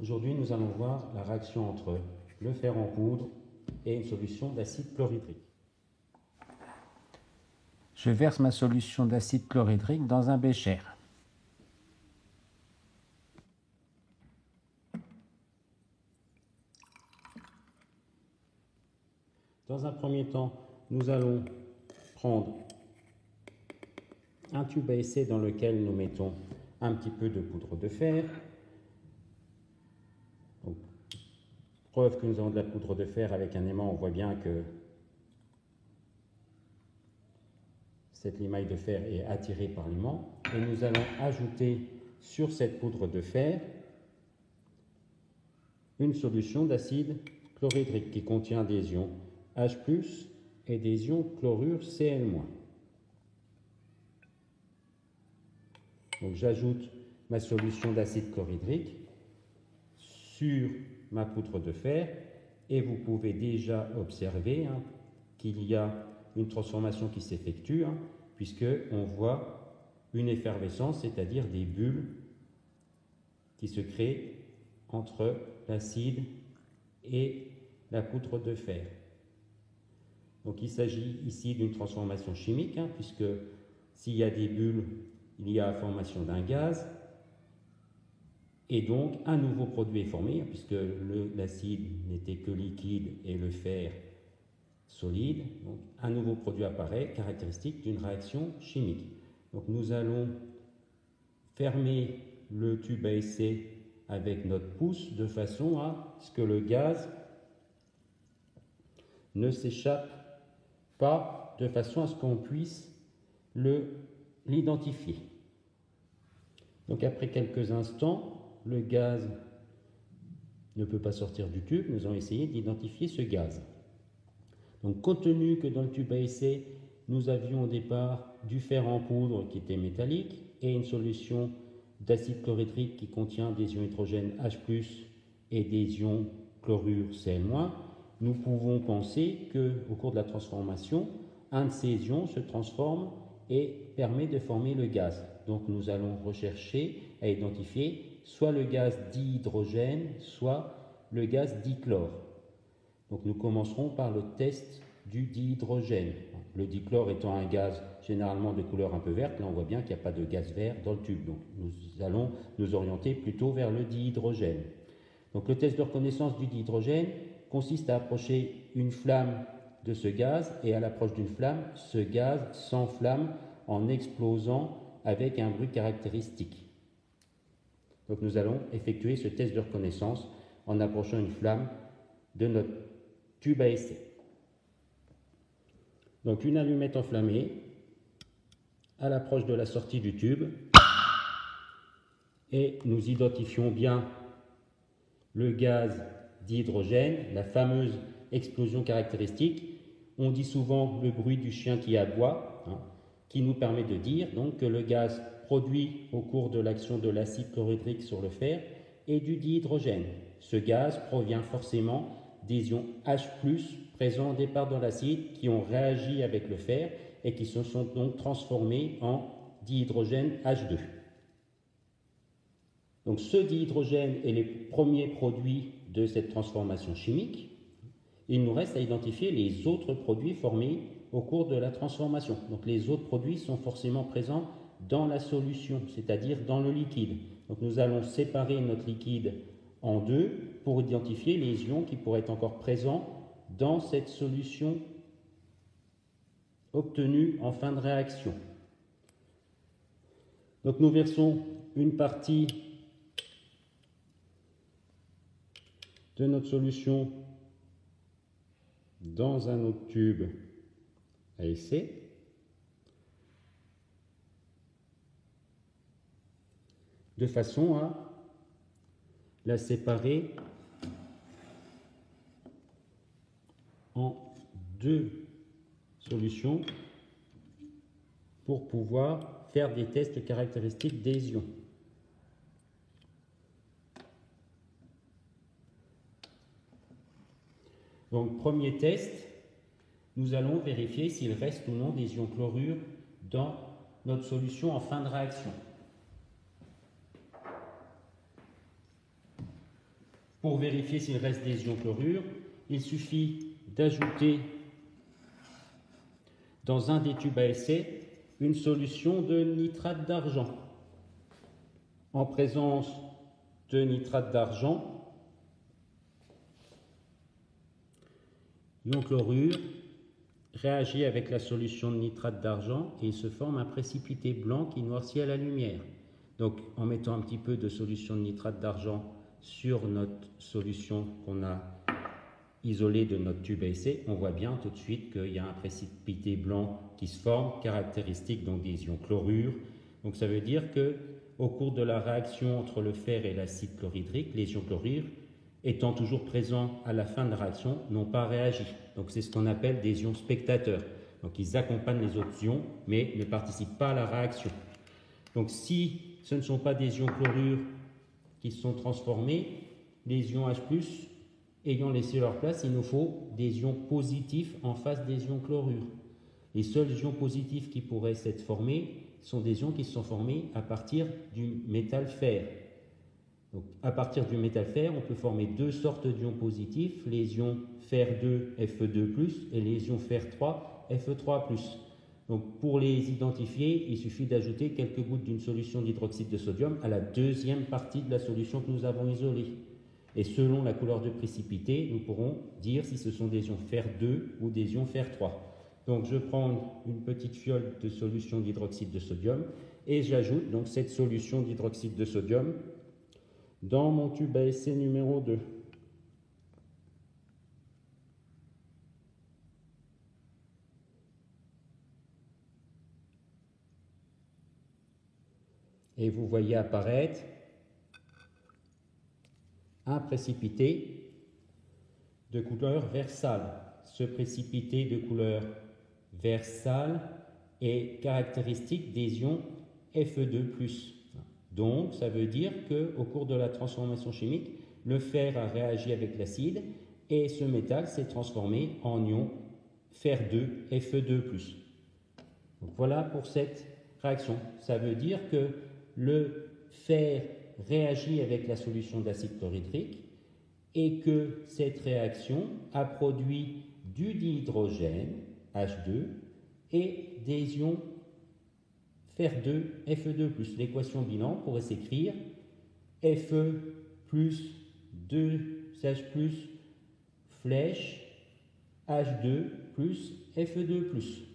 Aujourd'hui, nous allons voir la réaction entre le fer en poudre et une solution d'acide chlorhydrique. Je verse ma solution d'acide chlorhydrique dans un bécher. Dans un premier temps, nous allons prendre un tube à essai dans lequel nous mettons un petit peu de poudre de fer. Donc, preuve que nous avons de la poudre de fer avec un aimant, on voit bien que cette limaille de fer est attirée par l'aimant. Et nous allons ajouter sur cette poudre de fer une solution d'acide chlorhydrique qui contient des ions H+, et des ions chlorure Cl-. Donc j'ajoute ma solution d'acide chlorhydrique sur ma poudre de fer et vous pouvez déjà observer qu'il y a une transformation qui s'effectue puisqu'on voit une effervescence, c'est-à-dire des bulles qui se créent entre l'acide et la poudre de fer. Donc il s'agit ici d'une transformation chimique, puisque s'il y a des bulles, il y a la formation d'un gaz, et donc un nouveau produit est formé, puisque l'acide n'était que liquide et le fer solide. Donc un nouveau produit apparaît, caractéristique d'une réaction chimique. Donc nous allons fermer le tube à essai avec notre pouce de façon à ce que le gaz ne s'échappe pas, de façon à ce qu'on puisse l'identifier. Donc après quelques instants, le gaz ne peut pas sortir du tube. Nous allons essayer d'identifier ce gaz. Donc compte tenu que dans le tube à essai, nous avions au départ du fer en poudre qui était métallique et une solution d'acide chlorhydrique qui contient des ions hydrogène H+, et des ions chlorure Cl-, nous pouvons penser qu'au cours de la transformation, un de ces ions se transforme et permet de former le gaz. Donc nous allons rechercher à identifier soit le gaz dihydrogène, soit le gaz dichlore. Donc nous commencerons par le test du dihydrogène. Le dichlore étant un gaz généralement de couleur un peu verte, là on voit bien qu'il n'y a pas de gaz vert dans le tube. Donc nous allons nous orienter plutôt vers le dihydrogène. Donc le test de reconnaissance du dihydrogène consiste à approcher une flamme de ce gaz et à l'approche d'une flamme, ce gaz s'enflamme en explosant avec un bruit caractéristique. Donc nous allons effectuer ce test de reconnaissance en approchant une flamme de notre tube à essai. Donc une allumette enflammée à l'approche de la sortie du tube et nous identifions bien le gaz d'hydrogène, la fameuse explosion caractéristique. On dit souvent le bruit du chien qui aboie, qui nous permet de dire donc que le gaz produit au cours de l'action de l'acide chlorhydrique sur le fer est du dihydrogène. Ce gaz provient forcément des ions H+, présents au départ dans l'acide, qui ont réagi avec le fer et qui se sont donc transformés en dihydrogène H2. Donc ce dihydrogène est les premiers produits de cette transformation chimique. Il nous reste à identifier les autres produits formés au cours de la transformation. Donc les autres produits sont forcément présents dans la solution, c'est-à-dire dans le liquide. Donc nous allons séparer notre liquide en deux pour identifier les ions qui pourraient être encore présents dans cette solution obtenue en fin de réaction. Donc nous versons une partie de notre solution dans un autre tube à essai. De façon à la séparer en deux solutions pour pouvoir faire des tests caractéristiques des ions. Donc, premier test, nous allons vérifier s'il reste ou non des ions chlorure dans notre solution en fin de réaction. Pour vérifier s'il reste des ions chlorure, il suffit d'ajouter dans un des tubes à essai une solution de nitrate d'argent. En présence de nitrate d'argent, l'ion chlorure réagit avec la solution de nitrate d'argent et il se forme un précipité blanc qui noircit à la lumière. Donc en mettant un petit peu de solution de nitrate d'argent sur notre solution qu'on a isolée de notre tube à essai, on voit bien tout de suite qu'il y a un précipité blanc qui se forme, caractéristique donc des ions chlorure. Donc ça veut dire que au cours de la réaction entre le fer et l'acide chlorhydrique, les ions chlorure, étant toujours présents à la fin de la réaction, n'ont pas réagi. Donc c'est ce qu'on appelle des ions spectateurs. Donc ils accompagnent les autres ions, mais ne participent pas à la réaction. Donc si ce ne sont pas des ions chlorure qui se sont transformés, les ions H+, ayant laissé leur place, il nous faut des ions positifs en face des ions chlorure. Les seuls ions positifs qui pourraient s'être formés sont des ions qui se sont formés à partir du métal fer. Donc, à partir du métal fer, on peut former deux sortes d'ions positifs, les ions fer2, Fe2+, et les ions fer3, Fe3+. Donc, pour les identifier, il suffit d'ajouter quelques gouttes d'une solution d'hydroxyde de sodium à la deuxième partie de la solution que nous avons isolée. Et selon la couleur de précipité, nous pourrons dire si ce sont des ions fer2 ou des ions fer3. Donc je prends une petite fiole de solution d'hydroxyde de sodium et j'ajoute donc cette solution d'hydroxyde de sodium dans mon tube à essai numéro 2. Et vous voyez apparaître un précipité de couleur vert sale. Ce précipité de couleur vert sale est caractéristique des ions Fe2+. Donc, ça veut dire qu'au cours de la transformation chimique, le fer a réagi avec l'acide et ce métal s'est transformé en ion fer2, Fe2+. Donc, voilà pour cette réaction. Ça veut dire que le fer réagit avec la solution d'acide chlorhydrique et que cette réaction a produit du dihydrogène, H2, et des ions fer2, Fe2+. L'équation bilan pourrait s'écrire Fe plus 2H+, flèche, H2 plus Fe2+.